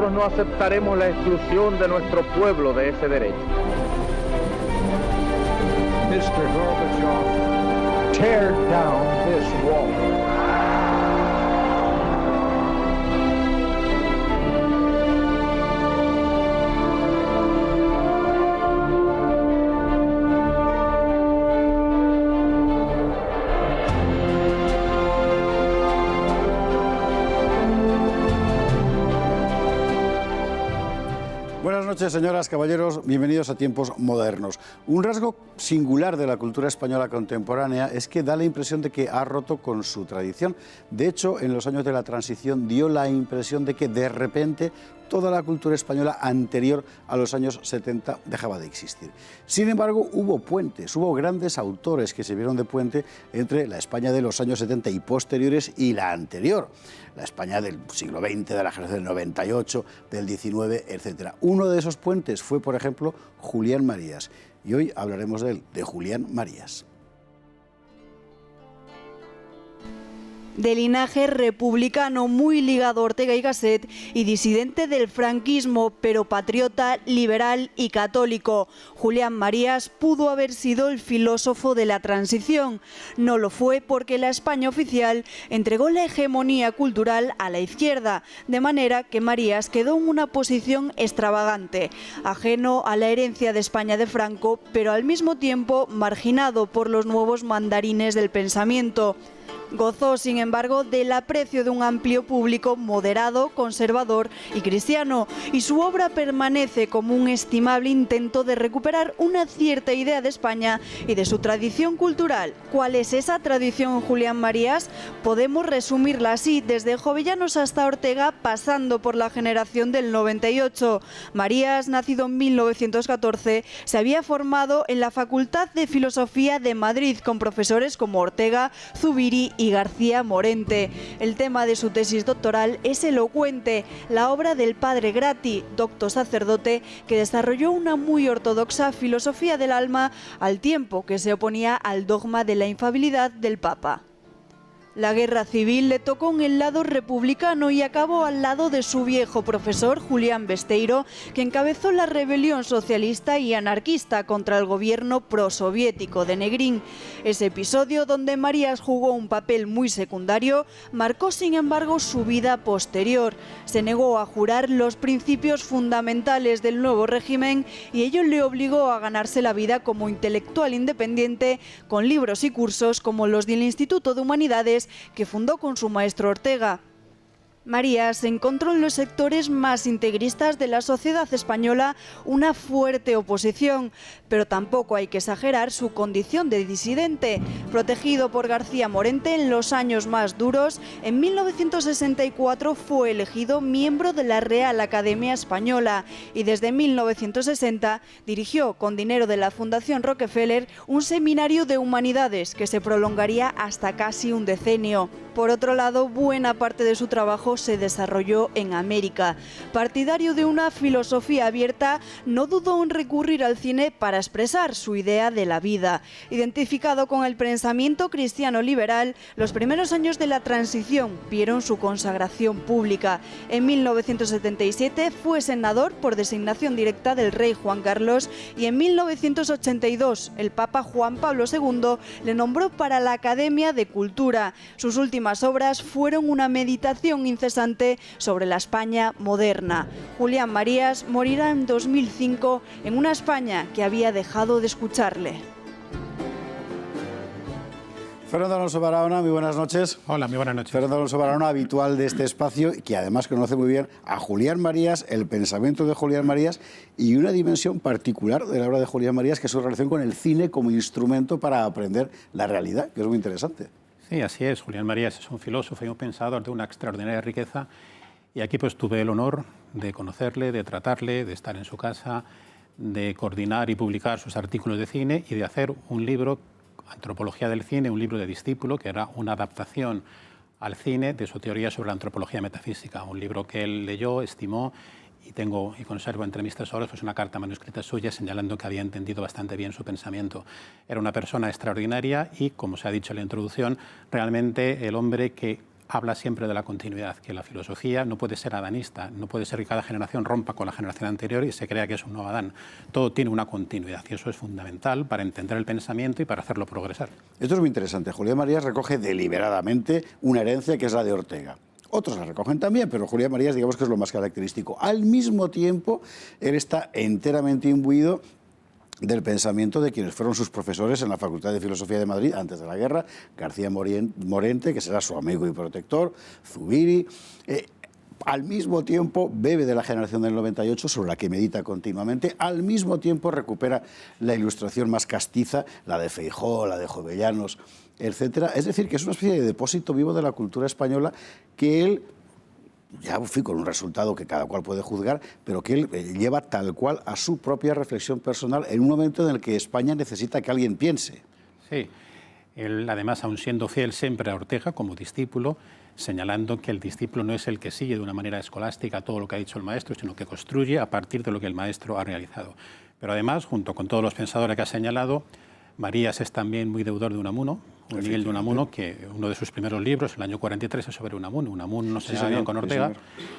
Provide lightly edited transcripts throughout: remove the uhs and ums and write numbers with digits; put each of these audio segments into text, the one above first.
nosotros no aceptaremos la exclusión de nuestro pueblo de ese derecho. Mr. Gorbachev, tear down this wall. Buenas noches, señoras, caballeros, bienvenidos a Tiempos Modernos. Un rasgo singular de la cultura española contemporánea es que da la impresión de que ha roto con su tradición. De hecho, en los años de la transición dio la impresión de que de repente toda la cultura española anterior a los años 70 dejaba de existir. Sin embargo, hubo puentes, hubo grandes autores que sirvieron de puente entre la España de los años 70 y posteriores y la anterior. La España del siglo XX, de la generación del 98, del 19, etc. Uno de esos puentes fue, por ejemplo, Julián Marías. Y hoy hablaremos de él, de Julián Marías. De linaje republicano muy ligado a Ortega y Gasset y disidente del franquismo, pero patriota, liberal y católico, Julián Marías pudo haber sido el filósofo de la transición. No lo fue porque la España oficial entregó la hegemonía cultural a la izquierda, de manera que Marías quedó en una posición extravagante, ajeno a la herencia de España de Franco, pero al mismo tiempo marginado por los nuevos mandarines del pensamiento. Gozó, sin embargo, del aprecio de un amplio público moderado, conservador y cristiano, y su obra permanece como un estimable intento de recuperar una cierta idea de España y de su tradición cultural. ¿Cuál es esa tradición en Julián Marías? Podemos resumirla así, desde Jovellanos hasta Ortega, pasando por la generación del 98. Marías, nacido en 1914, se había formado en la Facultad de Filosofía de Madrid con profesores como Ortega, Zubiri y García Morente. El tema de su tesis doctoral es elocuente, la obra del padre Gratti, docto sacerdote, que desarrolló una muy ortodoxa filosofía del alma al tiempo que se oponía al dogma de la infalibilidad del Papa. La guerra civil le tocó en el lado republicano y acabó al lado de su viejo profesor Julián Besteiro, que encabezó la rebelión socialista y anarquista contra el gobierno prosoviético de Negrín. Ese episodio, donde Marías jugó un papel muy secundario, marcó sin embargo su vida posterior. Se negó a jurar los principios fundamentales del nuevo régimen y ello le obligó a ganarse la vida como intelectual independiente con libros y cursos como los del Instituto de Humanidades que fundó con su maestro Ortega. Marías encontró en los sectores más integristas de la sociedad española una fuerte oposición, pero tampoco hay que exagerar su condición de disidente. Protegido por García Morente en los años más duros, en 1964 fue elegido miembro de la Real Academia Española y desde 1960 dirigió, con dinero de la Fundación Rockefeller, un seminario de humanidades que se prolongaría hasta casi un decenio. Por otro lado, buena parte de su trabajo se desarrolló en América. Partidario de una filosofía abierta, no dudó en recurrir al cine para expresar su idea de la vida. Identificado con el pensamiento cristiano liberal, los primeros años de la transición vieron su consagración pública. En 1977 fue senador por designación directa del rey Juan Carlos y en 1982 el Papa Juan Pablo II le nombró para la Academia de Cultura. Sus últimas obras fueron una meditación incesante sobre la España moderna. Julián Marías morirá en 2005 en una España que había dejado de escucharle. Fernando Alonso Barahona, muy buenas noches. Hola, muy buenas noches. Fernando Alonso Barahona, habitual de este espacio, que además conoce muy bien a Julián Marías, el pensamiento de Julián Marías y una dimensión particular de la obra de Julián Marías, que es su relación con el cine como instrumento para aprender la realidad, que es muy interesante. Sí, así es. Julián Marías es un filósofo y un pensador de una extraordinaria riqueza y aquí pues tuve el honor de conocerle, de tratarle, de estar en su casa, de coordinar y publicar sus artículos de cine y de hacer un libro, Antropología del Cine, un libro de discípulo, que era una adaptación al cine de su teoría sobre la antropología metafísica, un libro que él leyó, estimó y tengo y conservo entre mis tesoros pues una carta manuscrita suya señalando que había entendido bastante bien su pensamiento. Era una persona extraordinaria y, como se ha dicho en la introducción, realmente el hombre que habla siempre de la continuidad, que la filosofía no puede ser adanista, no puede ser que cada generación rompa con la generación anterior y se crea que es un nuevo Adán. Todo tiene una continuidad y eso es fundamental para entender el pensamiento y para hacerlo progresar. Esto es muy interesante. Julián Marías recoge deliberadamente una herencia que es la de Ortega. Otros la recogen también, pero Julián Marías digamos que es lo más característico. Al mismo tiempo, él está enteramente imbuido del pensamiento de quienes fueron sus profesores en la Facultad de Filosofía de Madrid antes de la guerra, García Morente, que será su amigo y protector, Zubiri. Al mismo tiempo bebe de la generación del 98, sobre la que medita continuamente. Al mismo tiempo recupera la ilustración más castiza, la de Feijóo, la de Jovellanos, etcétera. Es decir, que es una especie de depósito vivo de la cultura española que él, ya fui con un resultado que cada cual puede juzgar, pero que él lleva tal cual a su propia reflexión personal en un momento en el que España necesita que alguien piense. Sí, él además, aun siendo fiel siempre a Ortega como discípulo, señalando que el discípulo no es el que sigue de una manera escolástica todo lo que ha dicho el maestro, sino que construye a partir de lo que el maestro ha realizado. Pero además, junto con todos los pensadores que ha señalado, Marías es también muy deudor de Unamuno, Miguel de Unamuno, que uno de sus primeros libros, el año 43, es sobre Unamuno. Unamuno no se lleva bien con Ortega,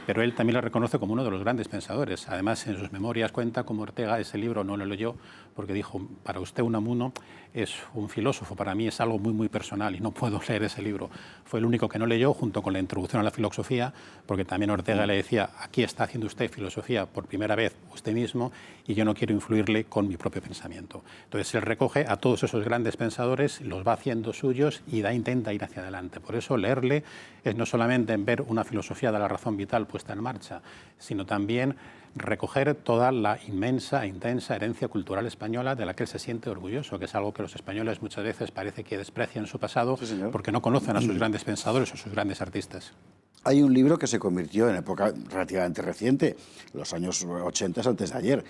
pero él también lo reconoce como uno de los grandes pensadores. Además, en sus memorias cuenta cómo Ortega ese libro no lo leyó porque dijo, para usted Unamuno es un filósofo, para mí es algo muy, muy personal y no puedo leer ese libro. Fue el único que no leyó, junto con la introducción a la filosofía, porque también Ortega le decía, aquí está haciendo usted filosofía por primera vez usted mismo y yo no quiero influirle con mi propio pensamiento. Entonces él recoge a todos esos grandes pensadores, los va haciendo suyos y intenta ir hacia adelante. Por eso leerle es no solamente en ver una filosofía de la razón vital puesta en marcha, sino también recoger toda la inmensa e intensa herencia cultural española de la que él se siente orgulloso, que es algo que los españoles muchas veces parece que desprecian su pasado porque no conocen a sus grandes pensadores o sus grandes artistas. Hay un libro que se convirtió en época relativamente reciente, los años 80 antes de ayer,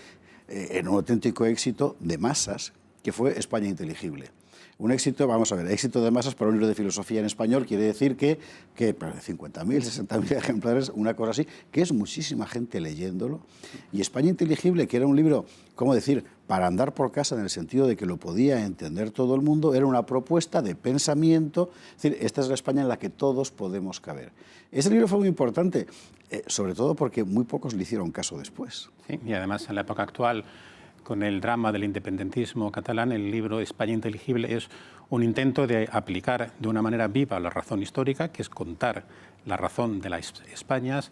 en un auténtico éxito de masas, que fue España Inteligible. Un éxito, vamos a ver, éxito de masas para un libro de filosofía en español quiere decir que 50.000, 60.000 ejemplares, una cosa así, que es muchísima gente leyéndolo. Y España Inteligible, que era un libro, ¿cómo decir?, para andar por casa en el sentido de que lo podía entender todo el mundo, era una propuesta de pensamiento, es decir, esta es la España en la que todos podemos caber. Ese libro fue muy importante, sobre todo porque muy pocos le hicieron caso después. Sí, y además en la época actual, con el drama del independentismo catalán, el libro España Inteligible es un intento de aplicar de una manera viva la razón histórica, que es contar la razón de las Españas,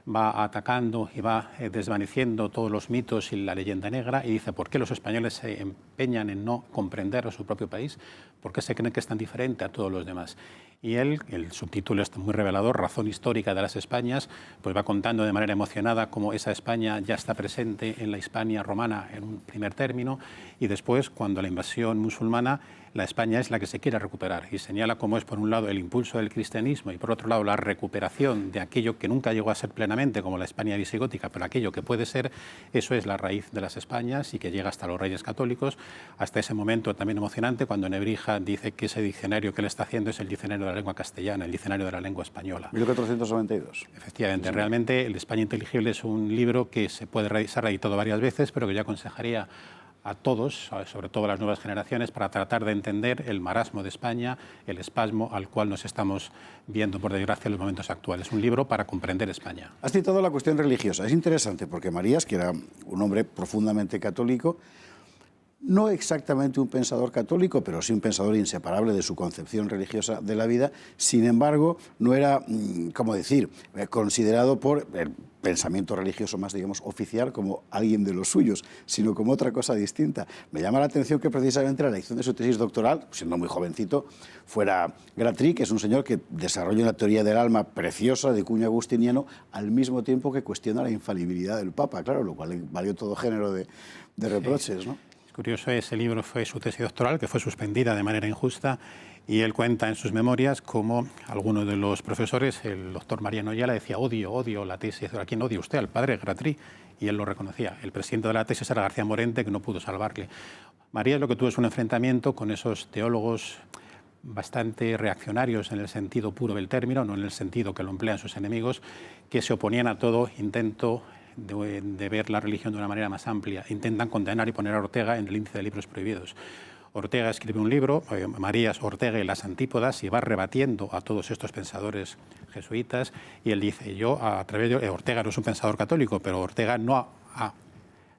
va atacando y va desvaneciendo todos los mitos y la leyenda negra y dice por qué los españoles se empeñan en no comprender a su propio país, por qué se creen que es tan diferente a todos los demás. Y él, el subtítulo es muy revelador, Razón histórica de las Españas, pues va contando de manera emocionada cómo esa España ya está presente en la Hispania romana en un primer término y después, cuando la invasión musulmana, la España es la que se quiere recuperar y señala cómo es por un lado el impulso del cristianismo y por otro lado la recuperación de aquello que nunca llegó a ser plenamente como la España visigótica, pero aquello que puede ser, eso es la raíz de las Españas y que llega hasta los Reyes Católicos, hasta ese momento también emocionante cuando Nebrija dice que ese diccionario que él está haciendo es el diccionario de la lengua castellana, el diccionario de la lengua española. 1492. Efectivamente, sí. Realmente el España Inteligible es un libro que se puede ser reeditado varias veces, pero que yo aconsejaría a todos, sobre todo a las nuevas generaciones, para tratar de entender el marasmo de España, el espasmo al cual nos estamos viendo, por desgracia, en los momentos actuales. Un libro para comprender España. Has citado la cuestión religiosa. Es interesante porque Marías, que era un hombre profundamente católico, no exactamente un pensador católico, pero sí un pensador inseparable de su concepción religiosa de la vida, sin embargo, no era, ¿cómo decir?, considerado por el pensamiento religioso más, digamos, oficial como alguien de los suyos, sino como otra cosa distinta. Me llama la atención que precisamente la elección de su tesis doctoral, siendo muy jovencito, fuera Gratry, que es un señor que desarrolla una teoría del alma preciosa de cuño agustiniano, al mismo tiempo que cuestiona la infalibilidad del Papa, claro, lo cual le valió todo género de reproches, ¿no? Curioso, ese libro fue su tesis doctoral, que fue suspendida de manera injusta, y él cuenta en sus memorias cómo alguno de los profesores, el doctor Mariano Ayala, decía odio la tesis. ¿A quién odia usted? Al padre Gratry. Y él lo reconocía. El presidente de la tesis era García Morente, que no pudo salvarle. María lo que tuvo es un enfrentamiento con esos teólogos bastante reaccionarios en el sentido puro del término, no en el sentido que lo emplean sus enemigos, que se oponían a todo intento de ver la religión de una manera más amplia. Intentan condenar y poner a Ortega en el índice de libros prohibidos. Ortega escribe un libro, Marías, Ortega y las Antípodas, y va rebatiendo a todos estos pensadores jesuitas, y él dice, Ortega no es un pensador católico, pero Ortega no ha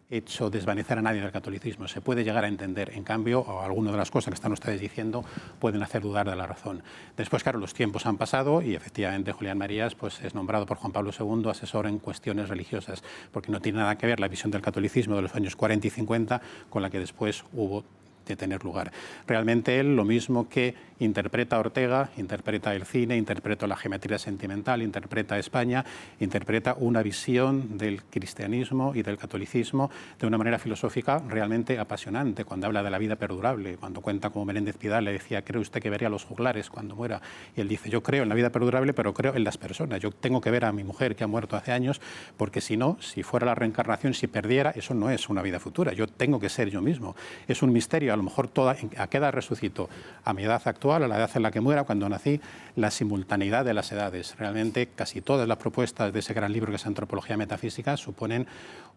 hecho desvanecer a nadie del catolicismo. Se puede llegar a entender. En cambio, algunas de las cosas que están ustedes diciendo pueden hacer dudar de la razón. Después, claro, los tiempos han pasado y efectivamente Julián Marías pues, es nombrado por Juan Pablo II asesor en cuestiones religiosas, porque no tiene nada que ver la visión del catolicismo de los años 40 y 50 con la que después hubo de tener lugar. Realmente él, lo mismo que interpreta a Ortega, interpreta el cine, interpreta la geometría sentimental, interpreta a España, interpreta una visión del cristianismo y del catolicismo de una manera filosófica realmente apasionante, cuando habla de la vida perdurable, cuando cuenta como Menéndez Pidal le decía, ¿cree usted que vería a los juglares cuando muera? Y él dice, yo creo en la vida perdurable, pero creo en las personas. Yo tengo que ver a mi mujer que ha muerto hace años, porque si no, si fuera la reencarnación, si perdiera, eso no es una vida futura. Yo tengo que ser yo mismo. Es un misterio, a lo mejor a qué edad resucito, a mi edad actual, a la edad en la que muera, cuando nací, la simultaneidad de las edades. Realmente casi todas las propuestas de ese gran libro que es Antropología Metafísica suponen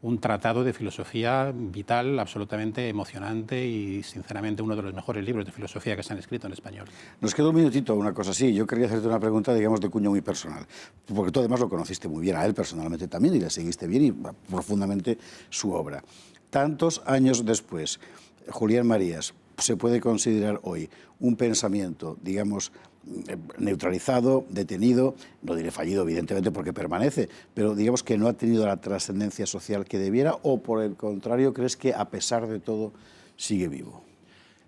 un tratado de filosofía vital, absolutamente emocionante y sinceramente uno de los mejores libros de filosofía que se han escrito en español. Nos queda un minutito, una cosa así. Yo quería hacerte una pregunta, digamos, de cuño muy personal, porque tú además lo conociste muy bien, a él personalmente también, y le seguiste bien y profundamente su obra. Tantos años después, Julián Marías se puede considerar hoy un pensamiento, digamos, neutralizado, detenido, no diré fallido evidentemente porque permanece, pero digamos que no ha tenido la trascendencia social que debiera, o por el contrario crees que a pesar de todo sigue vivo?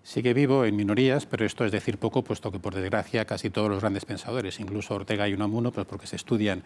Sigue vivo en minorías, pero esto es decir poco, puesto que por desgracia casi todos los grandes pensadores, incluso Ortega y Unamuno, pues porque se estudian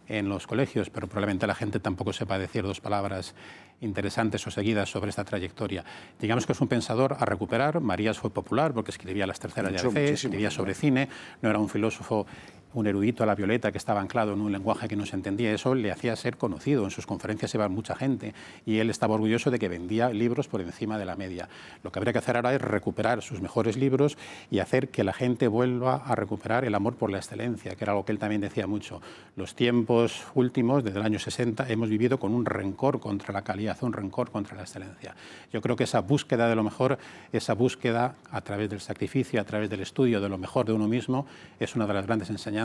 en los colegios, pero probablemente la gente tampoco sepa decir dos palabras interesantes o seguidas sobre esta trayectoria. Digamos que es un pensador a recuperar. Marías fue popular porque escribía las terceras de ABC, escribía sobre cine, no era un filósofo, un erudito a la violeta que estaba anclado en un lenguaje que no se entendía. Eso le hacía ser conocido. En sus conferencias iba mucha gente y él estaba orgulloso de que vendía libros por encima de la media. Lo que habría que hacer ahora es recuperar sus mejores libros y hacer que la gente vuelva a recuperar el amor por la excelencia, que era algo que él también decía mucho. Los tiempos últimos, desde el año 60, hemos vivido con un rencor contra la calidad, un rencor contra la excelencia. Yo creo que esa búsqueda de lo mejor, esa búsqueda a través del sacrificio, a través del estudio de lo mejor de uno mismo, es una de las grandes enseñanzas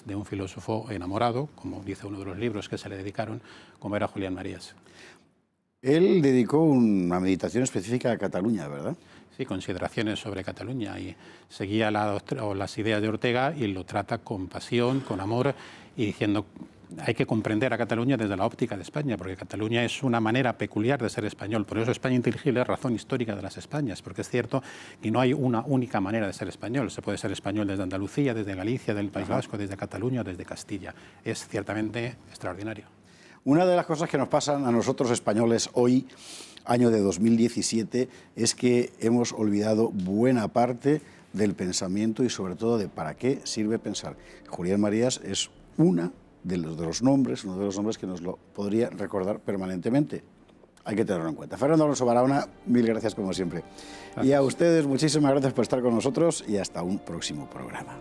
de un filósofo enamorado, como dice uno de los libros que se le dedicaron, como era Julián Marías. Él dedicó una meditación específica a Cataluña, ¿verdad? Sí, consideraciones sobre Cataluña, y seguía las ideas de Ortega y lo trata con pasión, con amor, y diciendo hay que comprender a Cataluña desde la óptica de España, porque Cataluña es una manera peculiar de ser español. Por eso España inteligible es razón histórica de las Españas, porque es cierto que no hay una única manera de ser español. Se puede ser español desde Andalucía, desde Galicia, del País Vasco, desde Cataluña, desde Castilla. Es ciertamente extraordinario. Una de las cosas que nos pasan a nosotros españoles hoy, año de 2017, es que hemos olvidado buena parte del pensamiento y sobre todo de para qué sirve pensar. Julián Marías es uno de los nombres que nos lo podría recordar permanentemente. Hay que tenerlo en cuenta. Fernando Alonso Barahona, mil gracias como siempre. Gracias. Y a ustedes muchísimas gracias por estar con nosotros y hasta un próximo programa.